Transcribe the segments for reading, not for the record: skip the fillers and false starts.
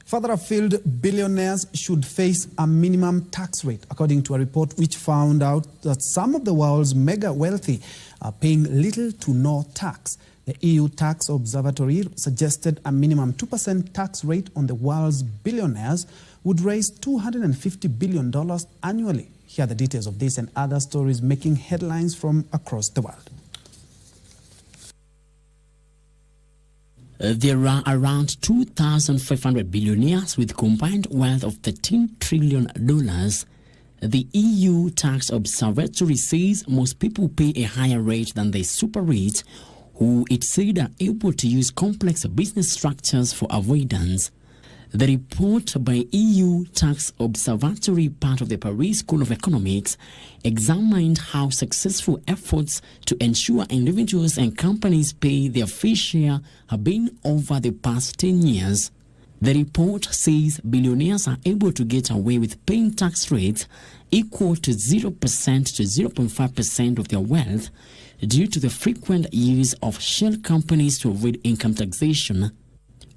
Further afield, billionaires should face a minimum tax rate, according to a report which found out that some of the world's mega wealthy are paying little to no tax. The EU Tax Observatory suggested a minimum 2% tax rate on the world's billionaires would raise $250 billion annually. Here are the details of this and other stories making headlines from across the world. There are around 2,500 billionaires with combined wealth of $13 trillion. The EU Tax Observatory says most people pay a higher rate than the super rich, who it said are able to use complex business structures for avoidance. The report by EU Tax Observatory, part of the Paris School of Economics, examined how successful efforts to ensure individuals and companies pay their fair share have been over the past 10 years. The report says billionaires are able to get away with paying tax rates equal to 0% to 0.5% of their wealth due to the frequent use of shell companies to avoid income taxation.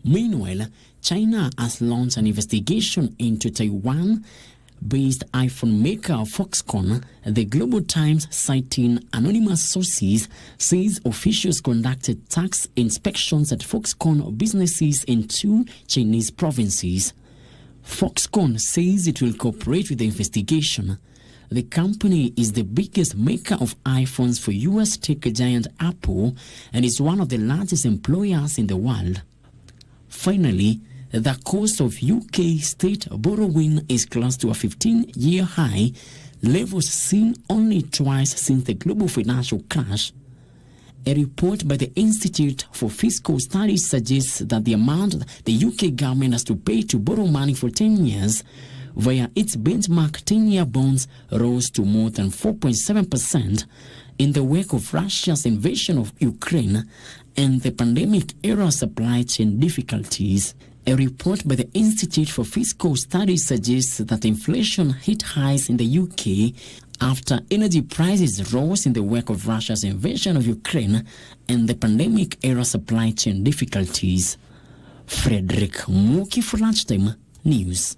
Meanwhile, China has launched an investigation into Taiwan-based iPhone maker Foxconn. The Global Times, citing anonymous sources, says officials conducted tax inspections at Foxconn businesses in 2 Chinese provinces. Foxconn says it will cooperate with the investigation. The company is the biggest maker of iPhones for US tech giant Apple and is one of the largest employers in the world. Finally, the cost of UK state borrowing is close to a 15-year high, levels seen only twice since the global financial crash. A report by the Institute for Fiscal Studies suggests that the amount the UK government has to pay to borrow money for 10 years via its benchmark 10-year bonds rose to more than 4.7% in the wake of Russia's invasion of Ukraine and the pandemic-era supply chain difficulties. A report by the Institute for Fiscal Studies suggests that inflation hit highs in the UK after energy prices rose in the wake of Russia's invasion of Ukraine and the pandemic-era supply chain difficulties. Frederick Muki for Lunchtime News.